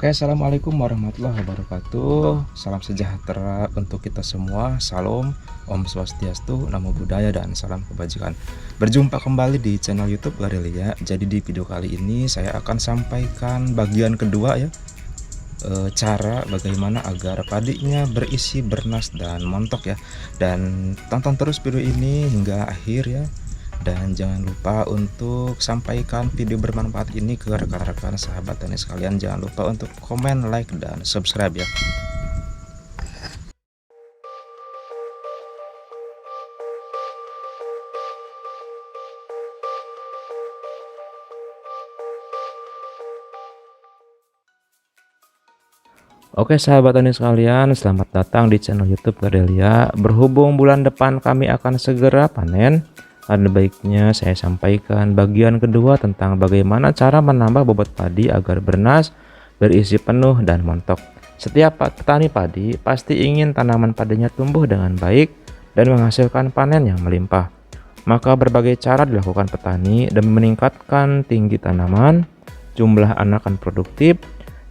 Oke, assalamualaikum warahmatullahi wabarakatuh. Salam sejahtera untuk kita semua. Salam, Om Swastiastu, Namo Buddhaya, dan salam kebajikan. Berjumpa kembali di channel YouTube Garelia. Jadi di video kali ini saya akan sampaikan bagian kedua ya, cara bagaimana agar padinya berisi, bernas, dan montok ya. Dan tonton terus video ini hingga akhir ya. Dan jangan lupa untuk sampaikan video bermanfaat ini ke rekan-rekan sahabat tani sekalian. Jangan lupa untuk komen, like, dan subscribe ya. Oke sahabat tani sekalian, selamat datang di channel YouTube Garelia. Berhubung bulan depan kami akan segera panen, ada baiknya saya sampaikan bagian kedua tentang bagaimana cara menambah bobot padi agar bernas, berisi penuh, dan montok. Setiap petani padi pasti ingin tanaman padinya tumbuh dengan baik dan menghasilkan panen yang melimpah. Maka berbagai cara dilakukan petani demi meningkatkan tinggi tanaman, jumlah anakan produktif,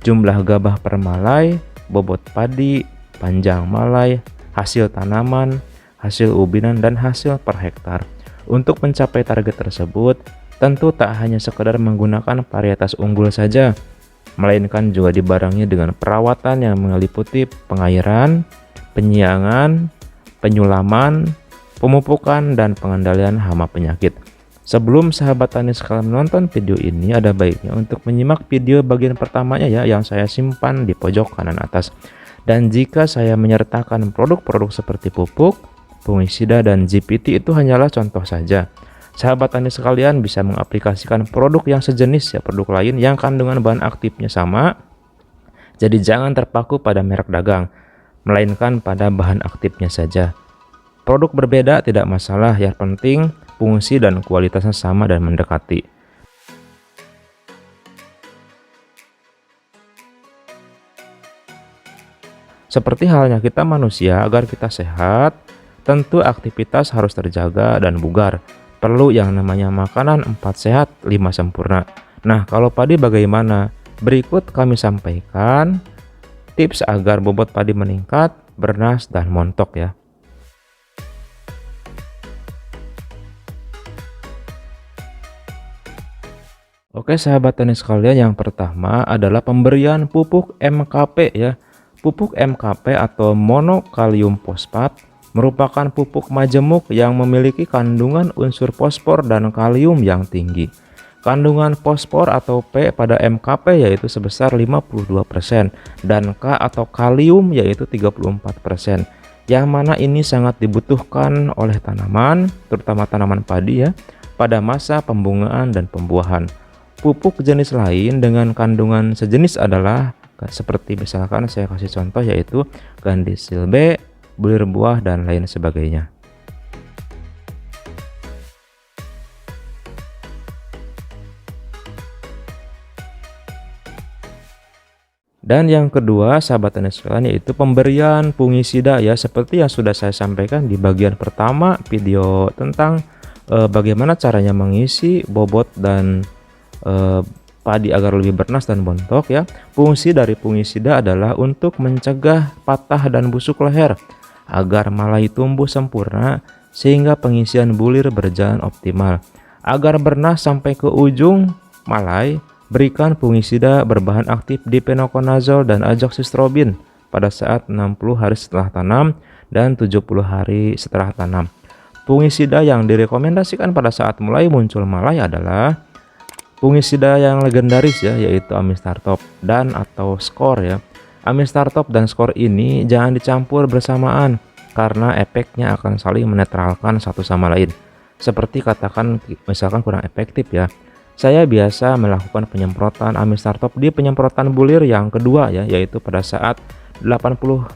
jumlah gabah per malai, bobot padi, panjang malai, hasil tanaman, hasil ubinan, dan hasil per hektar. Untuk mencapai target tersebut, tentu tak hanya sekedar menggunakan varietas unggul saja, melainkan juga dibarengi dengan perawatan yang meliputi pengairan, penyiangan, penyulaman, pemupukan, dan pengendalian hama penyakit. Sebelum sahabat tani sekalian menonton video ini, ada baiknya untuk menyimak video bagian pertamanya ya, yang saya simpan di pojok kanan atas. Dan jika saya menyertakan produk-produk seperti pupuk, fungisida, dan GPT itu hanyalah contoh saja. Sahabat tani sekalian bisa mengaplikasikan produk yang sejenis ya, produk lain yang kandungan bahan aktifnya sama. Jadi jangan terpaku pada merek dagang, melainkan pada bahan aktifnya saja. Produk berbeda tidak masalah, yang penting fungsi dan kualitasnya sama dan mendekati. Seperti halnya kita manusia, agar kita sehat, tentu aktivitas harus terjaga dan bugar. Perlu yang namanya makanan 4 sehat 5 sempurna. Nah, kalau padi bagaimana? Berikut kami sampaikan tips agar bobot padi meningkat, bernas, dan montok ya. Oke sahabat tani sekalian, yang pertama adalah pemberian pupuk MKP ya. Pupuk MKP atau monokalium fosfat merupakan pupuk majemuk yang memiliki kandungan unsur fosfor dan kalium yang tinggi. Kandungan fosfor atau P pada MKP yaitu sebesar 52% dan K atau kalium yaitu 34%. Yang mana ini sangat dibutuhkan oleh tanaman, terutama tanaman padi ya, pada masa pembungaan dan pembuahan. Pupuk jenis lain dengan kandungan sejenis adalah seperti misalkan saya kasih contoh yaitu Gandisil B, bulir buah, dan lain sebagainya. Dan yang kedua sahabat tani sekalian yaitu pemberian fungisida ya, seperti yang sudah saya sampaikan di bagian pertama video tentang bagaimana caranya mengisi bobot dan padi agar lebih bernas dan montok ya. Fungsi dari fungisida adalah untuk mencegah patah dan busuk leher agar malai tumbuh sempurna sehingga pengisian bulir berjalan optimal. Agar bernas sampai ke ujung malai, berikan fungisida berbahan aktif difenoconazole dan azoxystrobin pada saat 60 hari setelah tanam dan 70 hari setelah tanam. Fungisida yang direkomendasikan pada saat mulai muncul malai adalah fungisida yang legendaris ya, yaitu Amistartop dan atau Skor ya. Amistartop dan Skor ini jangan dicampur bersamaan karena efeknya akan saling menetralkan satu sama lain. Seperti katakan misalkan kurang efektif ya. Saya biasa melakukan penyemprotan Amistartop di penyemprotan bulir yang kedua ya, yaitu pada saat 80%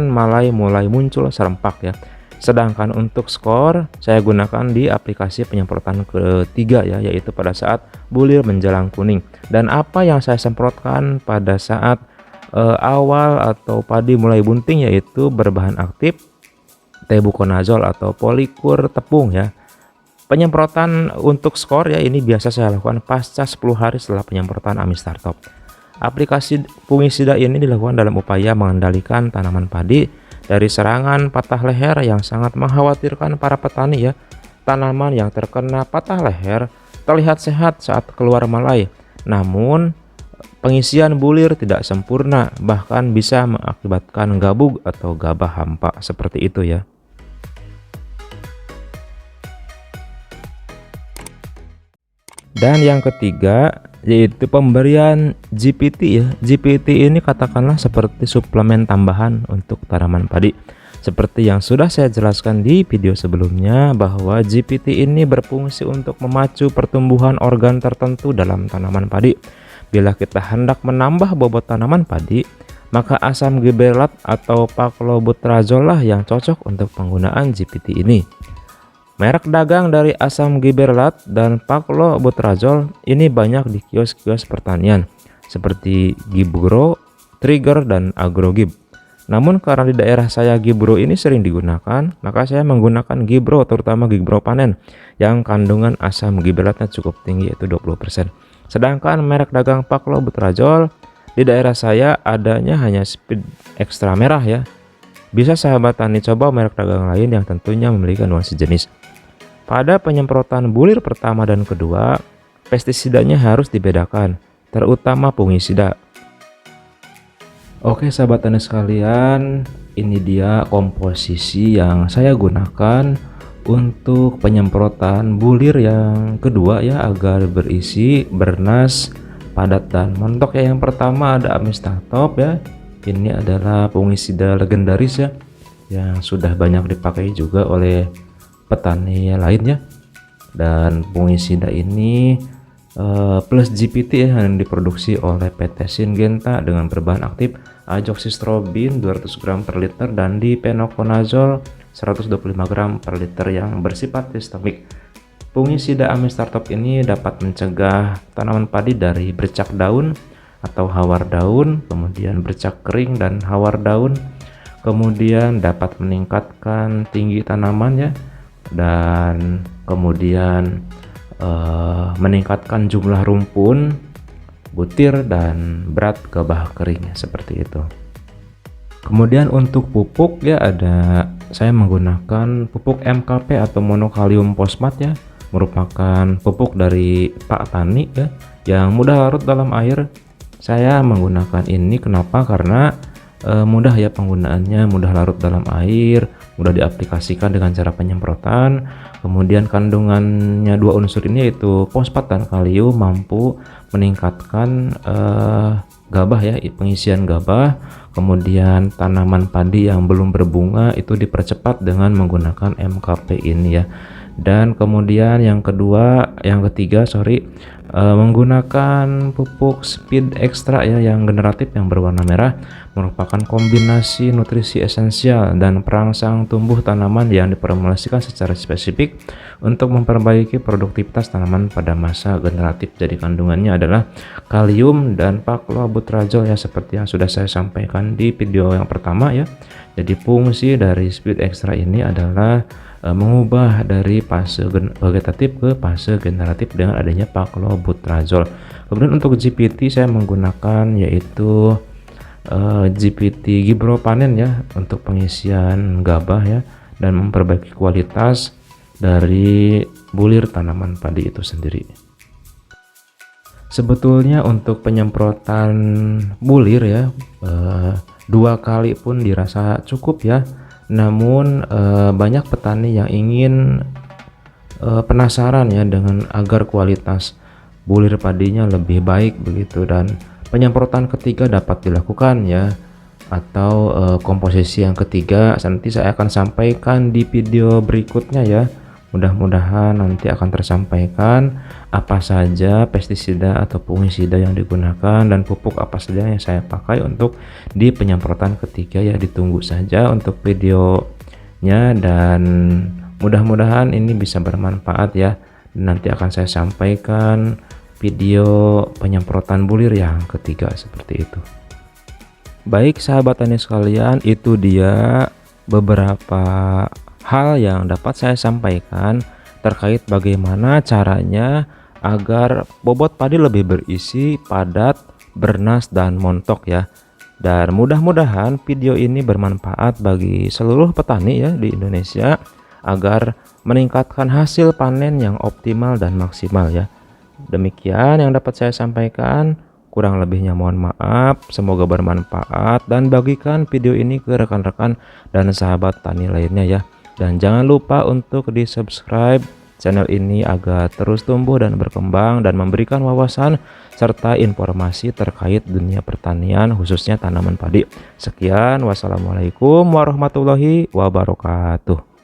malai mulai muncul serempak ya. Sedangkan untuk Skor saya gunakan di aplikasi penyemprotan ketiga ya, yaitu pada saat bulir menjelang kuning. Dan apa yang saya semprotkan pada saat awal atau padi mulai bunting yaitu berbahan aktif tebuconazole atau polikur tepung ya. Penyemprotan untuk Skor ya ini biasa saya lakukan pasca 10 hari setelah penyemprotan Amistartop. Aplikasi fungisida ini dilakukan dalam upaya mengendalikan tanaman padi dari serangan patah leher yang sangat mengkhawatirkan para petani ya. Tanaman yang terkena patah leher terlihat sehat saat keluar malai, namun pengisian bulir tidak sempurna, bahkan bisa mengakibatkan gabug atau gabah hampa seperti itu ya. Dan yang ketiga yaitu pemberian GPT ya. GPT ini katakanlah seperti suplemen tambahan untuk tanaman padi. Seperti yang sudah saya jelaskan di video sebelumnya bahwa GPT ini berfungsi untuk memacu pertumbuhan organ tertentu dalam tanaman padi. Bila kita hendak menambah bobot tanaman padi, maka asam gibberellat atau paclobutrazol lah yang cocok untuk penggunaan GPT ini. Merek dagang dari asam gibberellat dan paclobutrazol ini banyak di kios-kios pertanian seperti Gibgro, Trigger, dan Agrogib. Namun karena di daerah saya Gibgro ini sering digunakan, maka saya menggunakan Gibgro, terutama Gibgro panen yang kandungan asam gibberellatnya cukup tinggi yaitu 20%. Sedangkan merek dagang paclobutrazol di daerah saya adanya hanya Speed Extra merah ya. Bisa sahabat tani coba merek dagang lain yang tentunya memiliki kandungan sejenis. Pada penyemprotan bulir pertama dan kedua, pestisidanya harus dibedakan, terutama fungisida. Oke sahabat tani sekalian, ini dia komposisi yang saya gunakan untuk penyemprotan bulir yang kedua ya, agar berisi, bernas, padat, dan montok ya. Yang pertama ada Amistatop ya. Ini adalah fungisida legendaris ya, yang sudah banyak dipakai juga oleh petani lainnya. Dan fungisida ini plus GPT ya, yang diproduksi oleh PT Syngenta dengan berbahan aktif azoxystrobin 200 gram per liter dan difenoconazole 125 gram per liter yang bersifat sistemik. Fungisida Amistatop ini dapat mencegah tanaman padi dari bercak daun atau hawar daun, kemudian bercak kering dan hawar daun, kemudian dapat meningkatkan tinggi tanaman ya, dan kemudian meningkatkan jumlah rumpun, butir, dan berat gabah kering seperti itu. Kemudian untuk pupuk ya, saya menggunakan pupuk MKP atau monokalium fosfat ya, merupakan pupuk dari Pak Tani ya, yang mudah larut dalam air. Saya menggunakan ini kenapa? Karena mudah ya penggunaannya, mudah larut dalam air, mudah diaplikasikan dengan cara penyemprotan. Kemudian kandungannya dua unsur ini yaitu fosfat dan kalium mampu meningkatkan gabah ya, pengisian gabah. Kemudian tanaman padi yang belum berbunga itu dipercepat dengan menggunakan MKP ini ya. Dan kemudian yang ketiga menggunakan pupuk Speed Extra ya, yang generatif yang berwarna merah, merupakan kombinasi nutrisi esensial dan perangsang tumbuh tanaman yang diformulasikan secara spesifik untuk memperbaiki produktivitas tanaman pada masa generatif. Jadi kandungannya adalah kalium dan paclobutrazol ya, seperti yang sudah saya sampaikan di video yang pertama ya. Jadi fungsi dari Speed Extra ini adalah mengubah dari fase vegetatif ke fase generatif dengan adanya paclobutrazol. Kemudian untuk GPT saya menggunakan yaitu GPT Gibgro panen ya, untuk pengisian gabah ya, dan memperbaiki kualitas dari bulir tanaman padi itu sendiri. Sebetulnya untuk penyemprotan bulir ya, 2 kali pun dirasa cukup ya. Namun banyak petani yang ingin penasaran ya dengan agar kualitas bulir padinya lebih baik begitu, dan penyemprotan ketiga dapat dilakukan ya, atau komposisi yang ketiga nanti saya akan sampaikan di video berikutnya ya. Mudah-mudahan nanti akan tersampaikan apa saja pestisida atau fungisida yang digunakan dan pupuk apa saja yang saya pakai untuk di penyemprotan ketiga ya. Ditunggu saja untuk videonya, dan mudah-mudahan ini bisa bermanfaat ya. Nanti akan saya sampaikan video penyemprotan bulir yang ketiga seperti itu. Baik sahabat tani sekalian, itu dia beberapa hal yang dapat saya sampaikan terkait bagaimana caranya agar bobot padi lebih berisi, padat, Bernas dan Montok ya. Dan mudah-mudahan video ini bermanfaat bagi seluruh petani ya di Indonesia agar meningkatkan hasil panen yang optimal dan maksimal ya. Demikian yang dapat saya sampaikan. Kurang lebihnya mohon maaf. Semoga bermanfaat dan bagikan video ini ke rekan-rekan dan sahabat tani lainnya ya. Dan jangan lupa untuk di-subscribe channel ini agar terus tumbuh dan berkembang dan memberikan wawasan serta informasi terkait dunia pertanian khususnya tanaman padi. Sekian, wassalamualaikum warahmatullahi wabarakatuh.